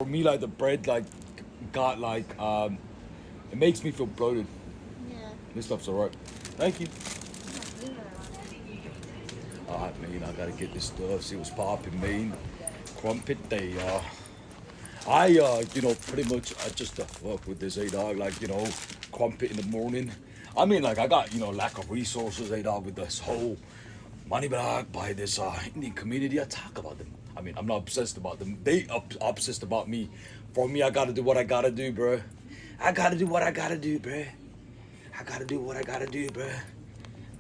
For me, like the bread, like got like it makes me feel bloated. Yeah. This stuff's alright. Thank you. Yeah. Alright, man. I gotta get this stuff. See what's popping, man. Crumpet day. Pretty much I just fuck with this dog. Like crumpet in the morning. I mean, like I got lack of resources, dog, with this whole money bag by this Indian community. I talk about them. I mean, I'm not obsessed about them. They obsessed about me. For me, I gotta do what I gotta do, bro. I gotta do what I gotta do, bro. I gotta do what I gotta do, bro.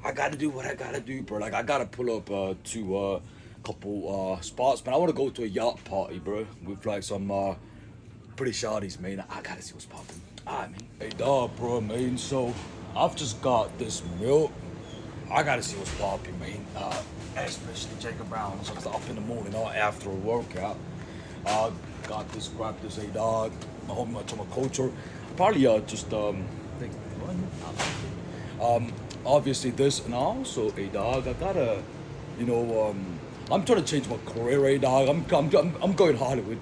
I gotta do what I gotta do, bro. Like I gotta pull up to a couple spots, man. I wanna go to a yacht party, bro, with like some pretty shawties, man. I gotta see what's popping. Alright, man. Hey, dog, bro, man. So I've just got this milk. I gotta see what's popping, man. Especially Jacob Brown. So it's up in the morning or after a workout. Got this, grab this, hey, dog. My homie, my culture. Probably think, obviously this, and also a dog. I gotta, I'm trying to change my career, a dog. I'm going Hollywood.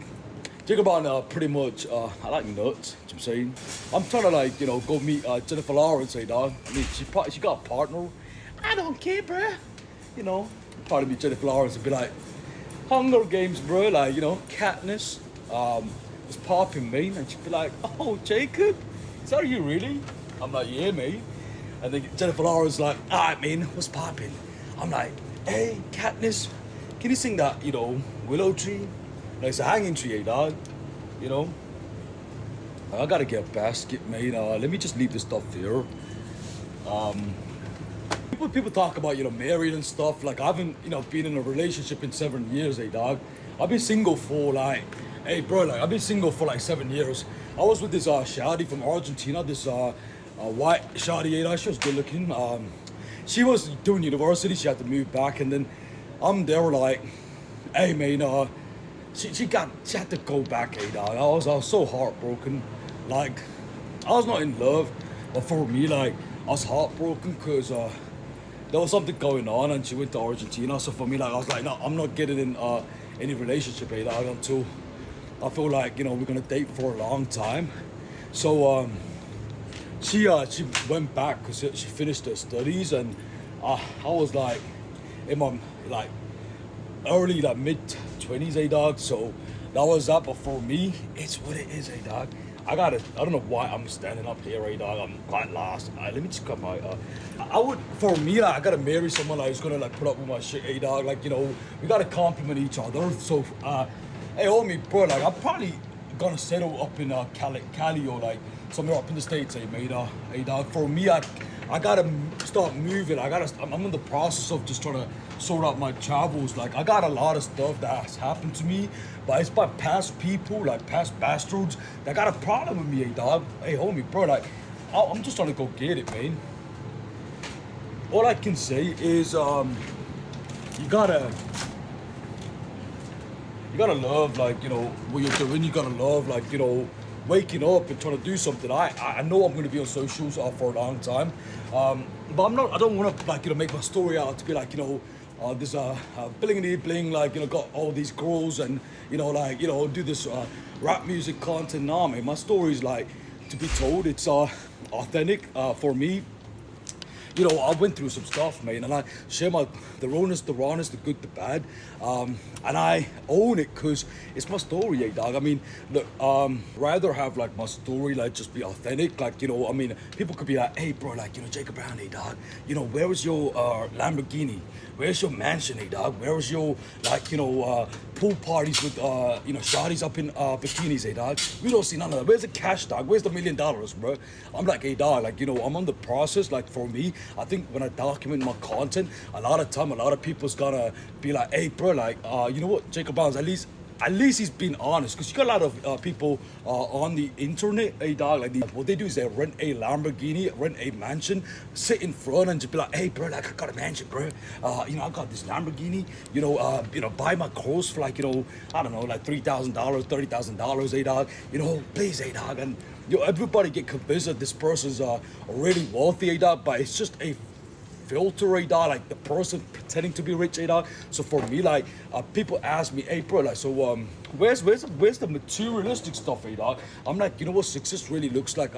Think about pretty much. I like nuts. You know what I'm saying, I'm trying to go meet Jennifer Lawrence, a dog. I mean, she got a partner. I don't care, bruh. Probably meet Jennifer Lawrence and be like, Hunger Games, bro. Like Katniss. Was popping, man, and she'd be like, "Oh, Jacob, is that you really?" I'm like, "Yeah, mate." And then Jennifer Lawrence like, "Alright, man, what's popping?" I'm like, "Hey, Katniss, can you sing that, willow tree? Like it's a hanging tree, dog. You know, I gotta get a basket, mate. Let me just leave this stuff here. People talk about married and stuff. Like I haven't been in a relationship in 7 years, dog. I've been single for like, hey bro, like I've been single for like 7 years. I was with this shawty from Argentina, this white shawty, dog. She was good looking. She was doing university. She had to move back, and then I'm there like, hey man, she had to go back, dog. I was so heartbroken. Like I was not in love, but for me, like I was heartbroken because there was something going on, and she went to Argentina. So for me, like I was like, no, I'm not getting in any relationship, dog, until I feel like we're gonna date for a long time. So she went back because she finished her studies, and I was like in my like early like mid 20s, dog. So that was that. But for me, it's what it is, dog. I don't know why I'm standing up here, dog. I'm quite lost. Let me just cut my. I would, for me, like, I gotta marry someone like who's gonna like put up with my shit, dog. Like we gotta compliment each other. So, hey, homie, bro, like I'm probably gonna settle up in Cali or like somewhere up in the States, mate. Hey, dog. For me, I gotta start moving. I'm in the process of just trying to sort out my travels. Like I got a lot of stuff that has happened to me, but it's by past people, like past bastards that got a problem with me, dog. Hey, homie, bro, like I'm just trying to go get it, man. All I can say is you gotta love like what you're doing. You gotta love like waking up and trying to do something. I know I'm gonna be on socials for a long time, but I'm not. I don't want to like make my story out to be like this blingity bling, like got all these girls and do this rap music content. Nah, man, my story is like to be told. It's authentic for me. I went through some stuff, man, and I share the rawness, the the good, the bad, and I own it because it's my story, dog. I mean, look, rather have like my story like just be authentic, like I mean, people could be like, hey, bro, like Jacob Brown, dog, where was your Lamborghini? Where's your mansion, dog? Where was your pool parties with shawties up in bikinis, dog? We don't see none of that. Where's the cash, dog? Where's the $1 million, bro? I'm like, hey, dog, like I'm on the process. Like for me, I think when I document my content, a lot of people's gonna be like, hey, bro, like you know what, Jacob Brown's at least he's being honest, because you got a lot of people on the internet, dog, like what they do is they rent a Lamborghini, rent a mansion, sit in front and just be like, hey bro, like I got a mansion, bro, I got this Lamborghini, buy my clothes for like I don't know, like $3,000, $30,000, dog, please, dog, and everybody get convinced that this person's already wealthy, dog, but it's just a filter, like the person pretending to be rich, dog. So for me, like people ask me, hey bro, like so where's the materialistic stuff, dog? I'm like, you know what success really looks like?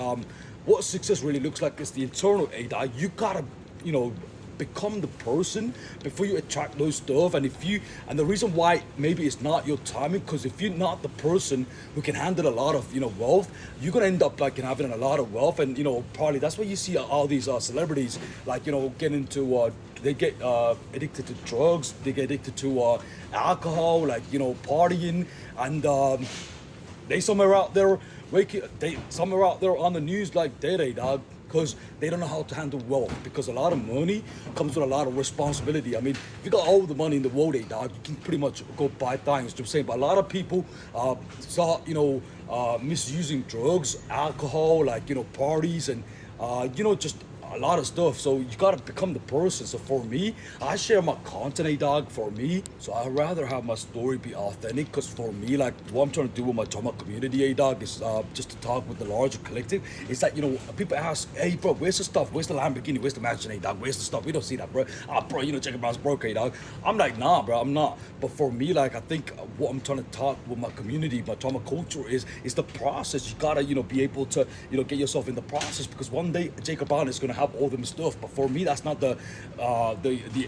What success really looks like is the internal, dog. You gotta, you know, become the person before you attract those stuff. And the reason why maybe it's not your timing, because if you're not the person who can handle a lot of, you know, wealth, you're gonna end up like having a lot of wealth. And you know, probably that's why you see all these celebrities, like, you know, get into they get addicted to drugs, they get addicted to alcohol, like, you know, partying. And they somewhere out there somewhere out there on the news like they dog, because they don't know how to handle wealth, because a lot of money comes with a lot of responsibility. I mean, if you got all the money in the world, dog, you can pretty much go buy things. You know what I'm saying? But a lot of people start, you know, misusing drugs, alcohol, like, you know, parties, and you know, just a lot of stuff. So you gotta become the person. So for me, I share my content, dog, for me. So I'd rather have my story be authentic, because for me, like, what I'm trying to do with my drama community, dog, is just to talk with the larger collective. It's that, you know, people ask, hey bro, where's the stuff? Where's the Lamborghini? Where's the mansion, dog? Where's the stuff? We don't see that, bro. Bro, you know, Jacob Brown's broke, dog. I'm like, nah, bro, I'm not. But for me, like, I think what I'm trying to talk with my community, my drama culture, is the process. You gotta, you know, be able to, you know, get yourself in the process, because one day Jacob Brown is gonna have all them stuff. But for me, that's not the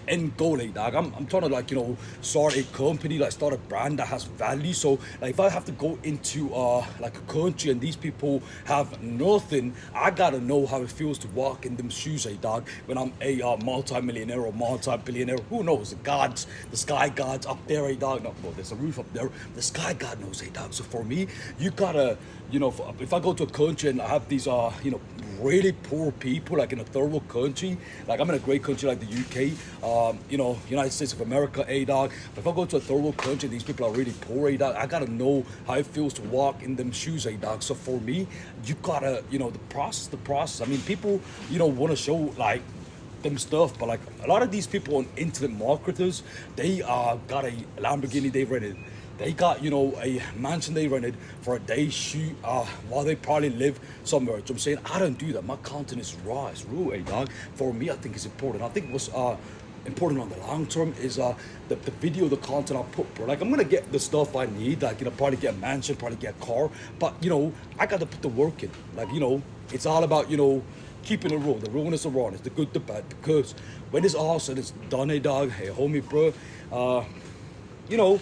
end goal, dog. I'm trying to, like, you know, start a company, like start a brand that has value. So like, if I have to go into like a country and these people have nothing, I gotta know how it feels to walk in them shoes, dog. When I'm a multi-millionaire or multi-billionaire, who knows? The sky gods up there, dog. No, well, there's a roof up there. The sky god knows, dog. So for me, you gotta, you know, if I go to a country and I have these you know, really poor people, like in a third world country, like I'm in a great country like the UK, you know, United States of America, dog. But if I go to a third world country, these people are really poor, dog. I gotta know how it feels to walk in them shoes, dog. So for me, you gotta, you know, the process. I mean, people, you know, want to show like them stuff, but like a lot of these people on internet marketers, they got a Lamborghini they rented. They got, you know, a mansion they rented for a day shoot while they probably live somewhere. So I'm saying, I don't do that. My content is raw, it's real, dog. For me, I think it's important. I think what's important on the long term is the video, the content I put, bro. Like, I'm gonna get the stuff I need, like, you know, probably get a mansion, probably get a car, but you know, I gotta put the work in. Like, you know, it's all about, you know, keeping it real. The realness of rawness, the good, the bad, because when it's all said, it's done, dog. Hey, homie, bro. You know,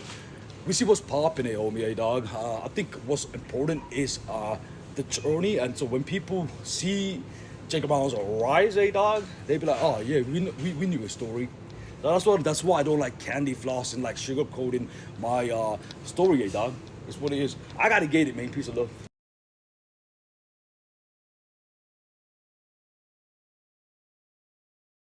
we see what's popping, homie, dog. I think what's important is the journey. And so when people see Jacob Brown's rise, dog, they be like, oh yeah, we knew his story. That's why I don't like candy floss and like sugarcoating my story, dog. It's what it is. I gotta get it, man. Peace of love.